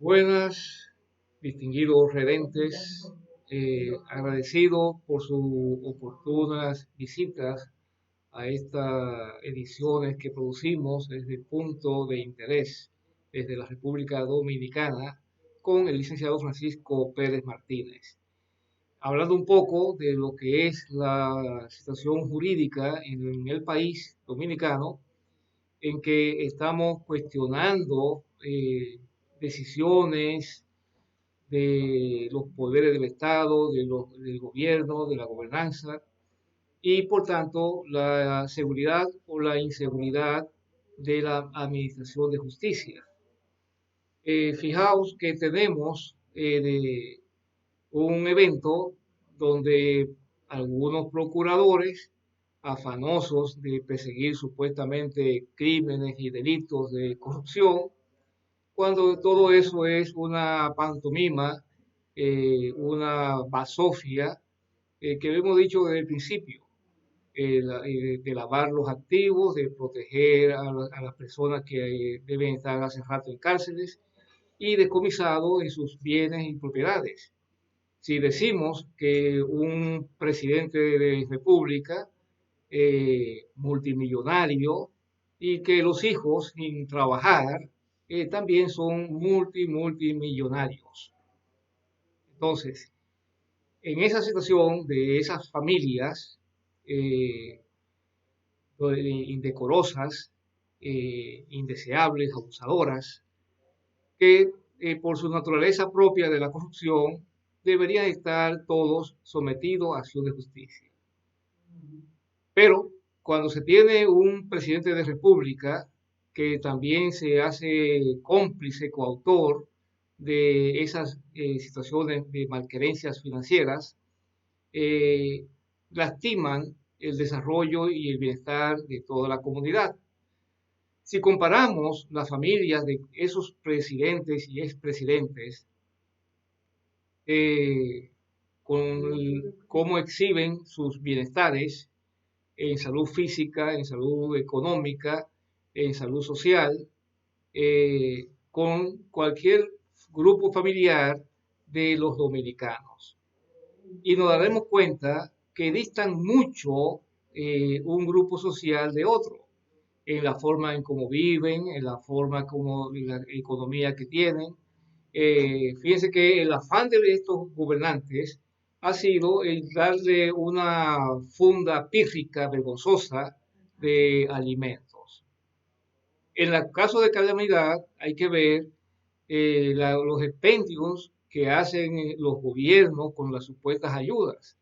Buenas, distinguidos redentes, agradecido por sus oportunas visitas a estas ediciones que producimos desde el punto de interés desde la República Dominicana con el licenciado Francisco Pérez Martínez. Hablando un poco de lo que es la situación jurídica en el país dominicano, en que estamos cuestionando decisiones de los poderes del Estado, del gobierno, de la gobernanza y por tanto la seguridad o la inseguridad de la administración de justicia. Fijaos que tenemos un evento donde algunos procuradores afanosos de perseguir supuestamente crímenes y delitos de corrupción, cuando todo eso es una pantomima, una basofia, que hemos dicho desde el principio, de lavar los activos, de proteger a las personas que deben estar hace rato en cárceles y decomisados en sus bienes y propiedades. Si decimos que un presidente de república multimillonario y que los hijos sin trabajar también son multimillonarios. Entonces, en esa situación de esas familias eh, indecorosas, indeseables, abusadoras, que por su naturaleza propia de la corrupción deberían estar todos sometidos a acción de justicia. Pero cuando se tiene un presidente de república que también se hace cómplice, coautor de esas situaciones de malquerencias financieras, eh, lastiman el desarrollo y el bienestar de toda la comunidad. Si comparamos las familias de esos presidentes y expresidentes eh, con cómo exhiben sus bienestares en salud física, en salud económica, en salud social, con cualquier grupo familiar de los dominicanos. Y nos daremos cuenta que distan mucho un grupo social de otro, en la forma en cómo viven, en la forma como la economía que tienen. Fíjense que el afán de estos gobernantes ha sido el darle una funda pírrica, vergonzosa de alimentos. En el caso de calamidad hay que ver los expendios que hacen los gobiernos con las supuestas ayudas,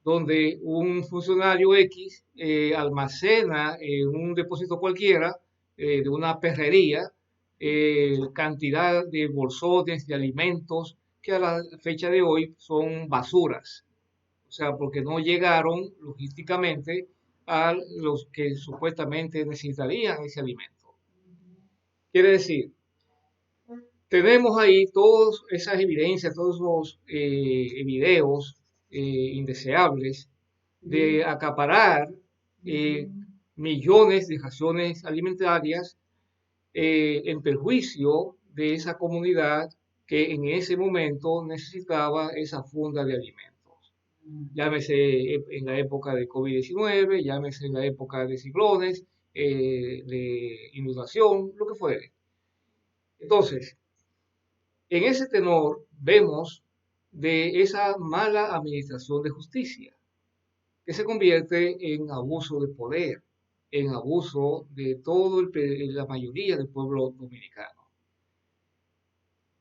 donde un funcionario X almacena en un depósito cualquiera de una perrería cantidad de bolsones de alimentos que a la fecha de hoy son basuras. O sea, porque no llegaron logísticamente a los que supuestamente necesitarían ese alimento. Quiere decir, tenemos ahí todas esas evidencias, todos esos videos indeseables de acaparar eh, millones de raciones alimentarias en perjuicio de esa comunidad que en ese momento necesitaba esa funda de alimentos. Llámese en la época de COVID-19, llámese en la época de ciclones, de inundación, lo que fuere. Entonces, en ese tenor vemos de esa mala administración de justicia, que se convierte en abuso de poder, en abuso de la mayoría del pueblo dominicano.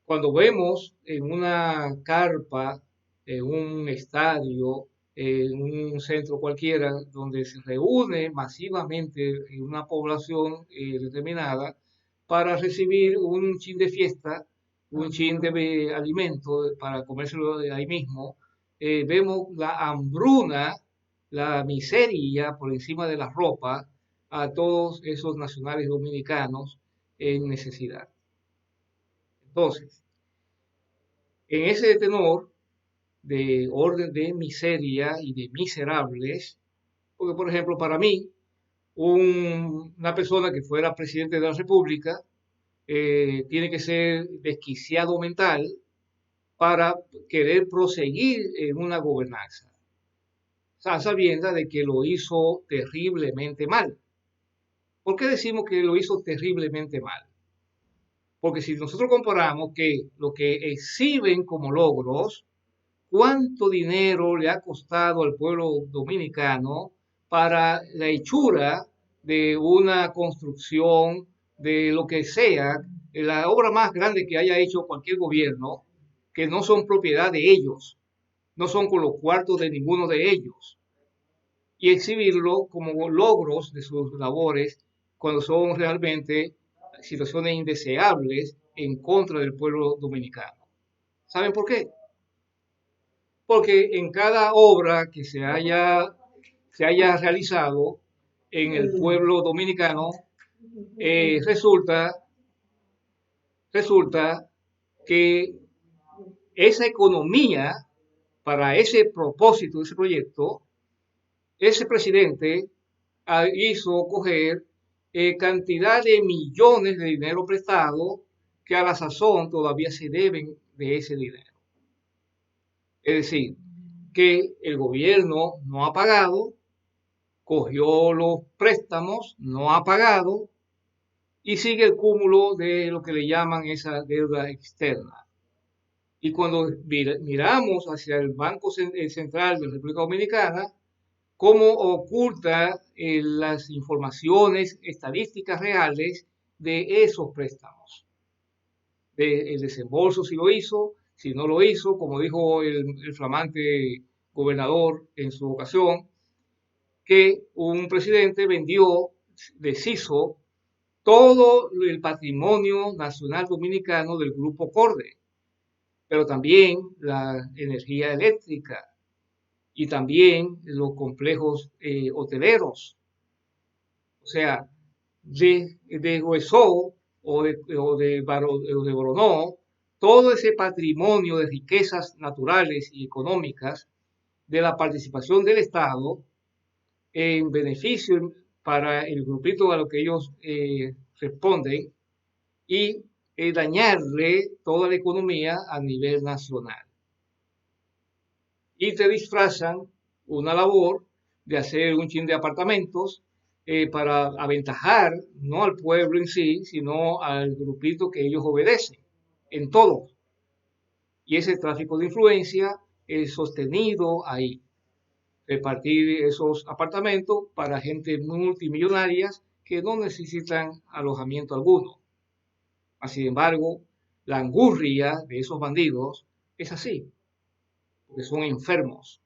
Cuando vemos en una carpa, en un estadio, en un centro cualquiera, donde se reúne masivamente una población determinada para recibir un chin de fiesta, un chin de alimento para comérselo de ahí mismo, vemos la hambruna, la miseria por encima de la ropa a todos esos nacionales dominicanos en necesidad. Entonces, en ese tenor de orden de miseria y de miserables, porque por ejemplo para mí, una persona que fuera presidente de la República tiene que ser desquiciado mental para querer proseguir en una gobernanza, a sabiendas de que lo hizo terriblemente mal. ¿Por qué decimos que lo hizo terriblemente mal? Porque si nosotros comparamos que lo que exhiben como logros, cuánto dinero le ha costado al pueblo dominicano para la hechura de una construcción, de lo que sea, la obra más grande que haya hecho cualquier gobierno, que no son propiedad de ellos, no son con los cuartos de ninguno de ellos, y exhibirlo como logros de sus labores cuando son realmente situaciones indeseables en contra del pueblo dominicano. ¿Saben por qué? Porque en cada obra que se haya realizado en el pueblo dominicano, eh, resulta, resulta que esa economía, para ese propósito, ese proyecto, ese presidente hizo coger cantidad de millones de dinero prestado que a la sazón todavía se deben de ese dinero. Es decir, que el gobierno no ha pagado, cogió los préstamos, no ha pagado y sigue el cúmulo de lo que le llaman esa deuda externa. Y cuando miramos hacia el Banco Central de la República Dominicana, cómo oculta las informaciones estadísticas reales de esos préstamos, del desembolso si lo hizo, si no lo hizo, como dijo el flamante gobernador en su ocasión, que un presidente vendió, deshizo todo el patrimonio nacional dominicano del Grupo Corde, pero también la energía eléctrica y también los complejos hoteleros. O sea, deshuesó o devoronó todo ese patrimonio de riquezas naturales y económicas de la participación del Estado en beneficio para el grupito a lo que ellos responden y dañarle toda la economía a nivel nacional. Y te disfrazan una labor de hacer un chin de apartamentos para aventajar no al pueblo en sí, sino al grupito que ellos obedecen en todo. Y ese tráfico de influencia es sostenido ahí. Repartir esos apartamentos para gente multimillonarias que no necesitan alojamiento alguno. Sin embargo, la angurria de esos bandidos es así, porque son enfermos.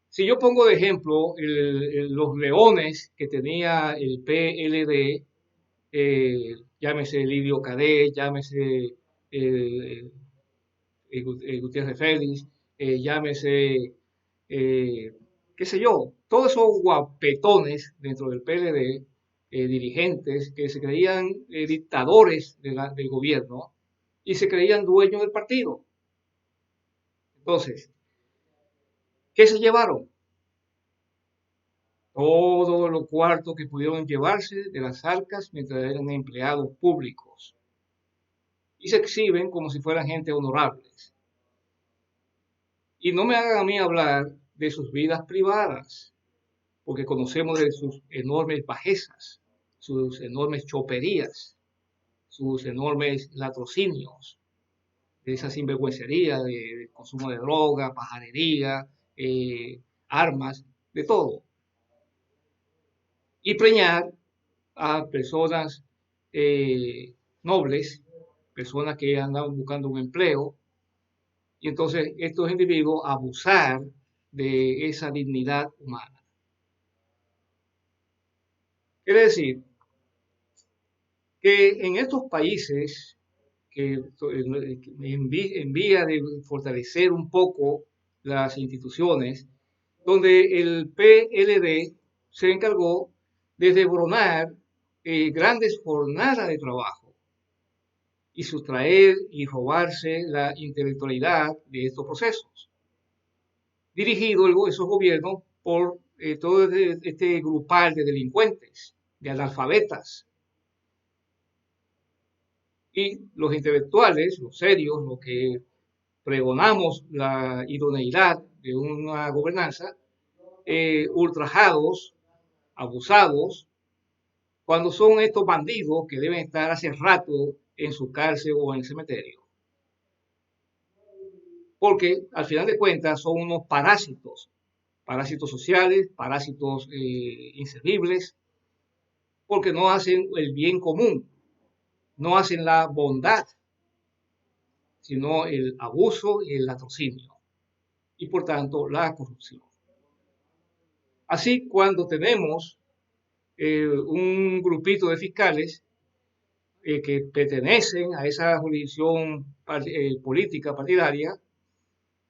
Si yo pongo de ejemplo los leones que tenía el PLD, llámese Lidio Cadet, llámese eh, Gutiérrez Félix, llámese, qué sé yo, todos esos guapetones dentro del PLD, dirigentes que se creían dictadores del gobierno y se creían dueños del partido. Entonces, ¿qué se llevaron? Todos los cuartos que pudieron llevarse de las arcas mientras eran empleados públicos y se exhiben como si fueran gente honorables. Y no me hagan a mí hablar de sus vidas privadas, porque conocemos de sus enormes bajezas, sus enormes choperías, sus enormes latrocinios, de esa sinvergüencería de consumo de droga, pajarería, armas, de todo. Y preñar a personas nobles, personas que andaban buscando un empleo, y entonces estos individuos abusar de esa dignidad humana. Quiere decir que en estos países que en vía de fortalecer un poco las instituciones, donde el PLD se encargó de desboronar grandes jornadas de trabajo y sustraer y robarse la intelectualidad de estos procesos, dirigido esos gobiernos por todo este grupal de delincuentes, de analfabetas, Y los intelectuales, los serios, los que pregonamos la idoneidad de una gobernanza, ultrajados, abusados, cuando son estos bandidos que deben estar hace rato en su cárcel o en el cementerio. Porque al final de cuentas son unos parásitos, parásitos sociales, parásitos inservibles, porque no hacen el bien común, no hacen la bondad, sino el abuso y el latrocinio, y por tanto la corrupción. Así, cuando tenemos un grupito de fiscales que pertenecen a esa jurisdicción política partidaria,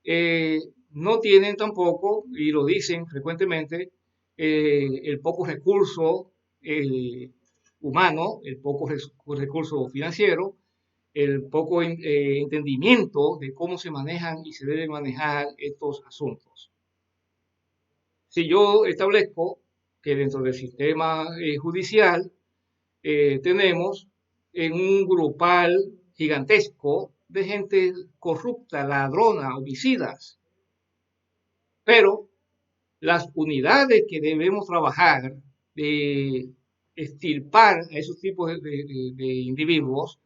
eh, no tienen tampoco, y lo dicen frecuentemente, el poco recurso humano, el poco recurso financiero, el poco entendimiento de cómo se manejan y se deben manejar estos asuntos. Si yo establezco que dentro del sistema judicial tenemos en un grupal gigantesco de gente corrupta, ladrona, homicidas, pero las unidades que debemos trabajar de extirpar a esos tipos de individuos,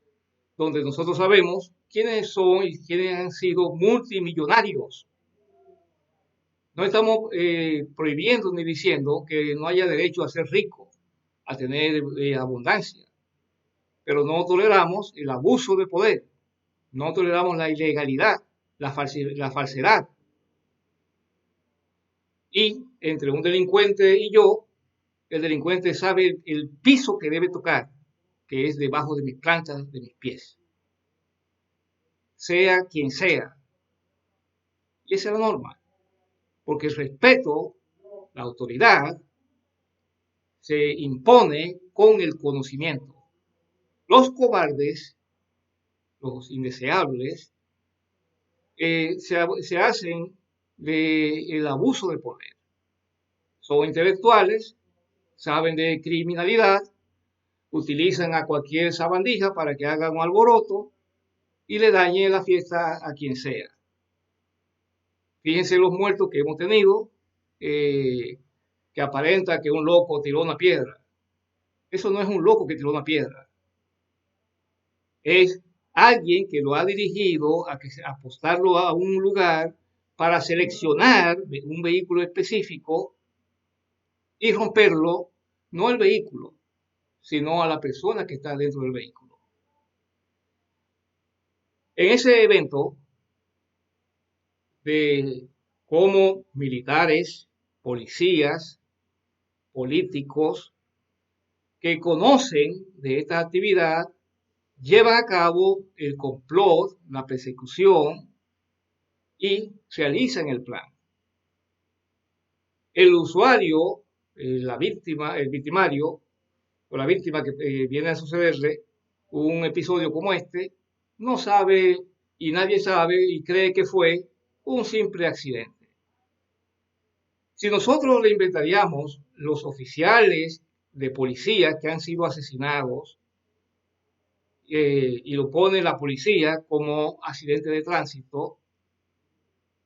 donde nosotros sabemos quiénes son y quiénes han sido multimillonarios. No estamos prohibiendo ni diciendo que no haya derecho a ser rico, a tener abundancia, pero no toleramos el abuso de poder, no toleramos la ilegalidad, la falsedad. Y entre un delincuente y yo, el delincuente sabe el piso que debe tocar, que es debajo de mis plantas, de mis pies, sea quien sea. Y esa es la norma, porque el respeto, la autoridad, se impone con el conocimiento. Los cobardes, los indeseables, se hacen del abuso de poder. Son intelectuales, saben de criminalidad, utilizan a cualquier sabandija para que haga un alboroto y le dañe la fiesta a quien sea. Fíjense los muertos que hemos tenido, que aparenta que un loco tiró una piedra. Eso no es un loco que tiró una piedra. Es alguien que lo ha dirigido a apostarlo a un lugar para seleccionar un vehículo específico y romperlo, no el vehículo, sino a la persona que está dentro del vehículo. En ese evento de cómo militares, policías, políticos que conocen de esta actividad llevan a cabo el complot, la persecución y realizan el plan. El usuario, la víctima, el victimario o la víctima que viene a sucederle un episodio como este, no sabe y nadie sabe y cree que fue un simple accidente. Si nosotros le inventaríamos los oficiales de policía que han sido asesinados y lo pone la policía como accidente de tránsito,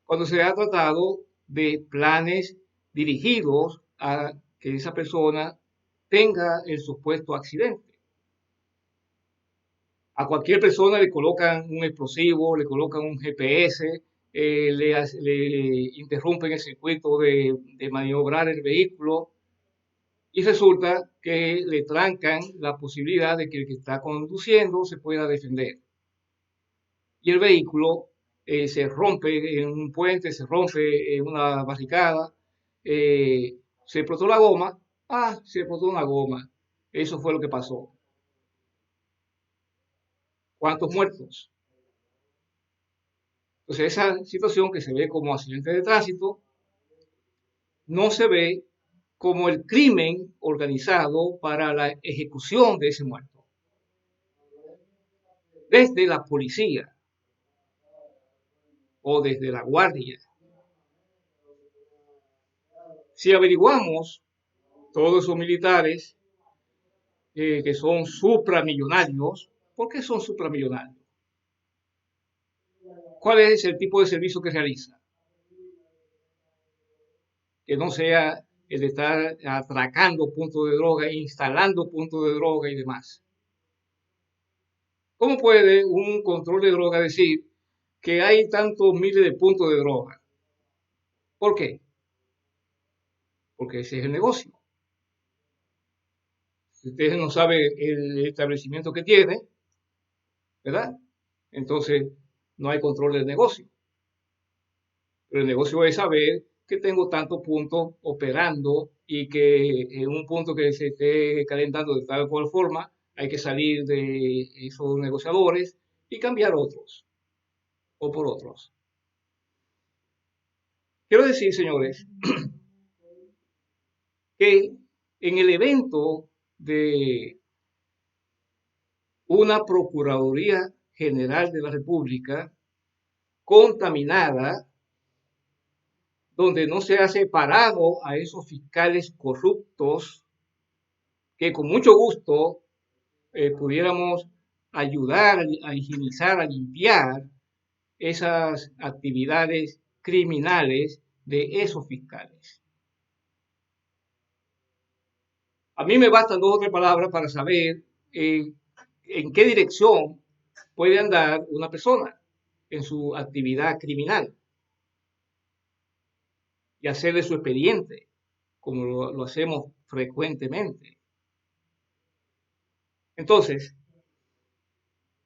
cuando se ha tratado de planes dirigidos a que esa persona tenga el supuesto accidente. A cualquier persona le colocan un explosivo, le colocan un GPS, le interrumpen el circuito de maniobrar el vehículo y resulta que le trancan la posibilidad de que el que está conduciendo se pueda defender. Y el vehículo se rompe en un puente, se rompe en una barricada, se explotó la goma, se explotó una goma. Eso fue lo que pasó. ¿Cuántos muertos? Entonces esa situación que se ve como accidente de tránsito no se ve como el crimen organizado para la ejecución de ese muerto. Desde la policía o desde la guardia. Si averiguamos todos esos militares que son supramillonarios, ¿Por qué son supramillonarios? ¿Cuál es el tipo de servicio que realiza? Que no sea el de estar atracando puntos de droga, instalando puntos de droga y demás. ¿Cómo puede un control de droga decir que hay tantos miles de puntos de droga? ¿Por qué? Porque ese es el negocio. Si usted no sabe el establecimiento que tiene, ¿verdad? Entonces no hay control del negocio. Pero el negocio es saber que tengo tantos puntos operando y que en un punto que se esté calentando de tal o cual forma, hay que salir de esos negociadores y cambiar otros o por otros. Quiero decir, señores, que en el evento de una Procuraduría General de la República contaminada, donde no se ha separado a esos fiscales corruptos que con mucho gusto pudiéramos ayudar a higienizar, a limpiar esas actividades criminales de esos fiscales. A mí me bastan dos o tres palabras para saber en qué dirección puede andar una persona en su actividad criminal y hacerle su expediente, como lo hacemos frecuentemente. Entonces,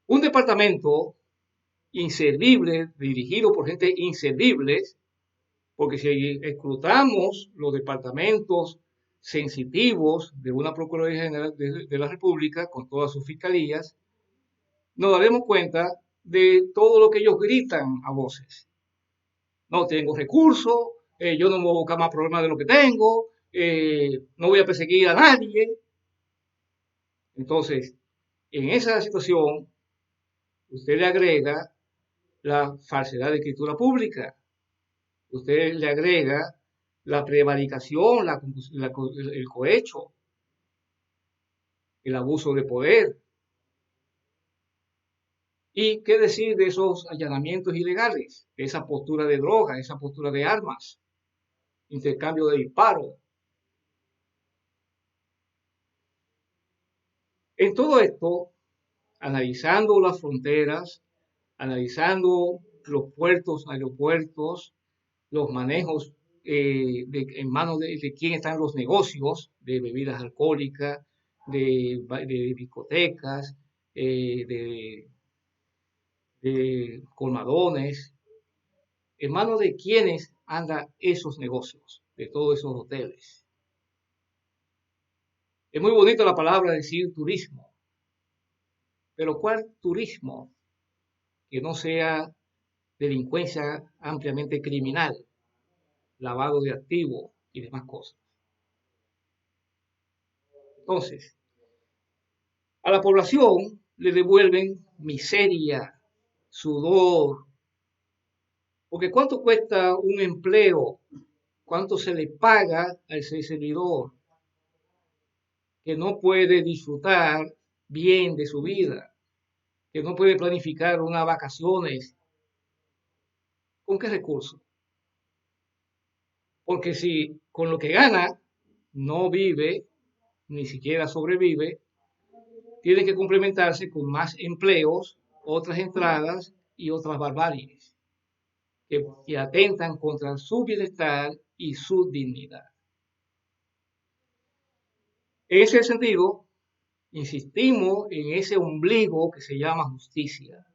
un departamento inservible, dirigido por gente inservible, porque si escrutamos los departamentos sensitivos de una Procuraduría General de la República, con todas sus fiscalías, nos daremos cuenta de todo lo que ellos gritan a voces. No tengo recursos, yo no me voy a buscar más problemas de lo que tengo, no voy a perseguir a nadie. Entonces, en esa situación, usted le agrega la falsedad de escritura pública, usted le agrega la prevaricación, el cohecho, el abuso de poder. ¿Y qué decir de esos allanamientos ilegales, de esa postura de droga, esa postura de armas, intercambio de disparos? En todo esto, analizando las fronteras, analizando los puertos, aeropuertos, los manejos en manos de quién están los negocios de bebidas alcohólicas, de discotecas, de colmadones, en manos de quiénes andan esos negocios, de todos esos hoteles. Es muy bonita la palabra decir turismo, pero ¿cuál turismo que no sea delincuencia ampliamente criminal, lavado de activos y demás cosas? Entonces, a la población le devuelven miseria, sudor, porque ¿cuánto cuesta un empleo? ¿Cuánto se le paga a ese servidor que no puede disfrutar bien de su vida, que no puede planificar unas vacaciones? ¿Con qué recursos? Porque si con lo que gana no vive, ni siquiera sobrevive, tiene que complementarse con más empleos, otras entradas y otras barbaries que atentan contra su bienestar y su dignidad. En ese sentido, insistimos en ese ombligo que se llama justicia.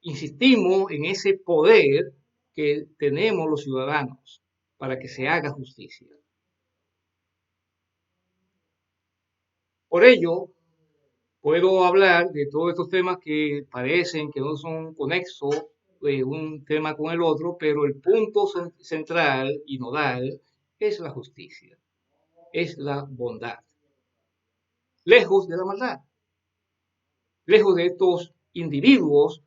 Insistimos en ese poder que tenemos los ciudadanos para que se haga justicia. Por ello, puedo hablar de todos estos temas que parecen que no son conexos un tema con el otro, pero el punto central y nodal es la justicia, es la bondad, lejos de la maldad, lejos de estos individuos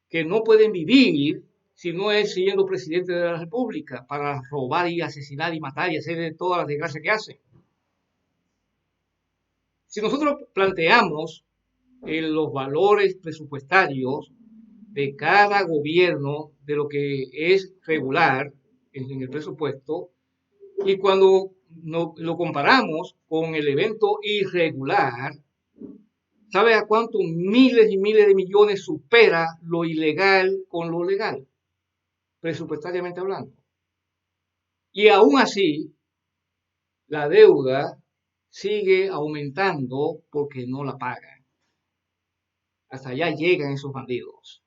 que no pueden vivir si no es siendo presidente de la República para robar y asesinar y matar y hacer de todas las desgracias que hacen. Si nosotros planteamos en los valores presupuestarios de cada gobierno, de lo que es regular en el presupuesto, y cuando lo comparamos con el evento irregular, ¿sabe a cuántos miles y miles de millones supera lo ilegal con lo legal, presupuestariamente hablando? Y aún así, la deuda sigue aumentando porque no la pagan. Hasta allá llegan esos bandidos.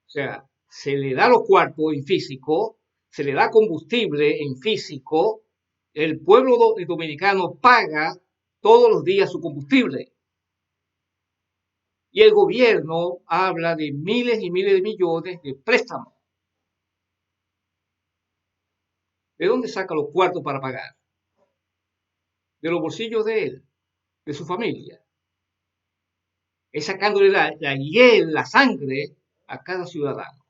O sea, se le da los cuartos en físico, se le da combustible en físico, el pueblo dominicano paga todos los días su combustible. Y el gobierno habla de miles y miles de millones de préstamos. ¿De dónde saca los cuartos para pagar? De los bolsillos de él, de su familia. Es sacándole la hiel, la sangre a cada ciudadano,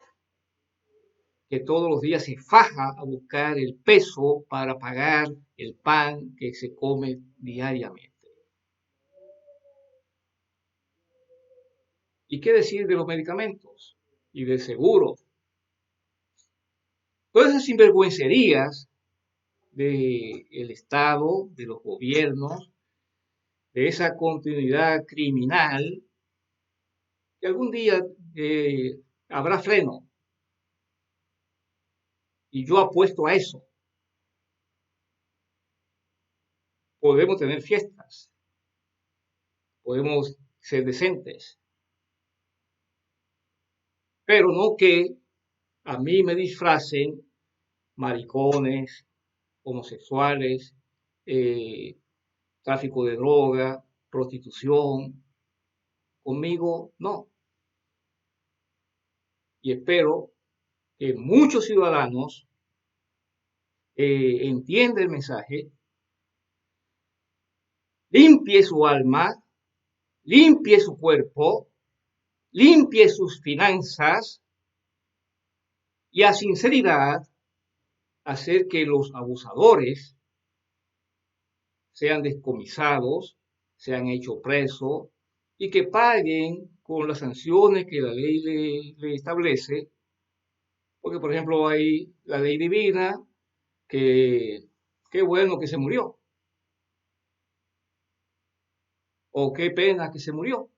que todos los días se faja a buscar el peso para pagar el pan que se come diariamente. ¿Y qué decir de los medicamentos y del seguro? Todas esas sinvergüencerías del Estado, de los gobiernos, de esa continuidad criminal, que algún día habrá freno. Y yo apuesto a eso. Podemos tener fiestas, podemos ser decentes, pero no que a mí me disfracen maricones, homosexuales, tráfico de droga, prostitución. Conmigo no. Y espero que muchos ciudadanos entiendan el mensaje, limpie su alma, limpie su cuerpo, limpie sus finanzas y a sinceridad hacer que los abusadores sean descomisados, sean hechos presos y que paguen con las sanciones que la ley le establece. Porque, por ejemplo, hay la ley divina, que qué bueno que se murió, o qué pena que se murió,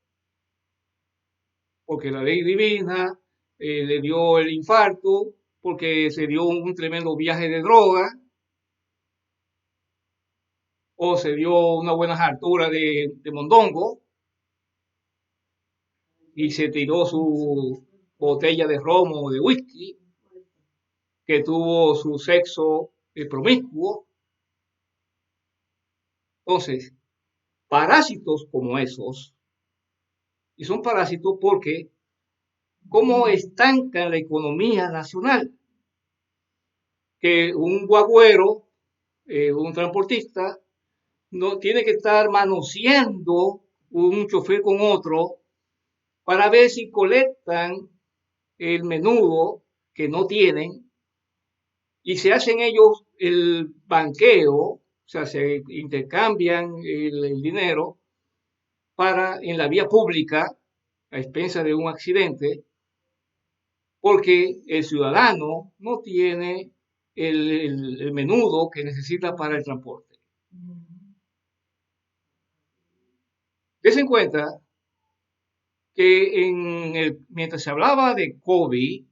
porque la ley divina le dio el infarto, porque se dio un tremendo viaje de droga, o se dio una buena hartura de mondongo y se tiró su botella de romo o de whisky, que tuvo su sexo promiscuo. Entonces, parásitos como esos, y son parásitos porque cómo estancan la economía nacional, que un guagüero, un transportista, no tiene que estar manoseando un chofer con otro para ver si colectan el menudo que no tienen y se hacen ellos el banqueo, o sea, se intercambian el dinero para en la vía pública a expensa de un accidente, porque el ciudadano no tiene el menudo que necesita para el transporte. Des en cuenta que mientras se hablaba de COVID,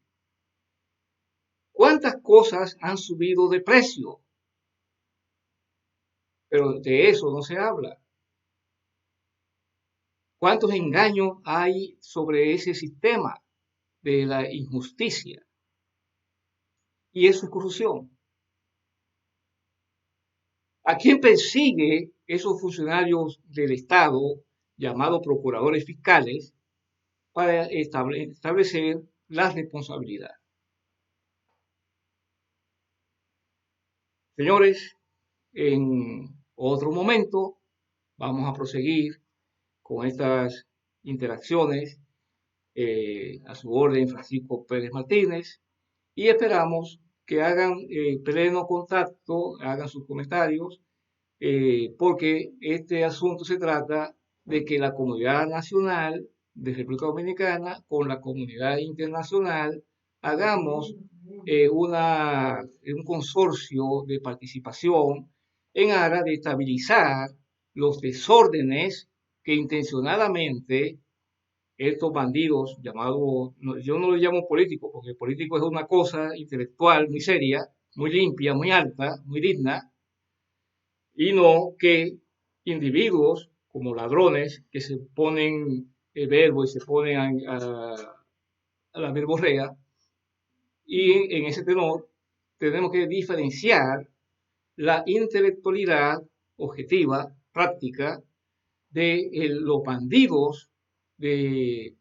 ¿cuántas cosas han subido de precio? Pero de eso no se habla. ¿Cuántos engaños hay sobre ese sistema de la injusticia? Y eso es corrupción. ¿A quién persigue esos funcionarios del Estado, llamados procuradores fiscales, para establecer la responsabilidad? Señores, en otro momento vamos a proseguir con estas interacciones. A su orden, Francisco Pérez Martínez, y esperamos que hagan pleno contacto, hagan sus comentarios, porque este asunto se trata de que la comunidad nacional de República Dominicana con la comunidad internacional hagamos un consorcio de participación en aras de estabilizar los desórdenes que intencionadamente estos bandidos llamados, yo no los llamo políticos, porque político es una cosa intelectual muy seria, muy limpia, muy alta, muy digna, y no que individuos como ladrones que se ponen el verbo y se ponen a la verborrea, y en ese tenor tenemos que diferenciar la intelectualidad objetiva, práctica, de los bandidos de,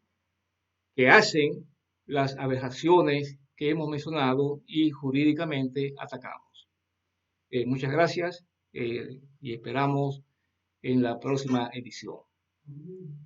que hacen las aberraciones que hemos mencionado y jurídicamente atacamos. Muchas gracias y esperamos en la próxima edición.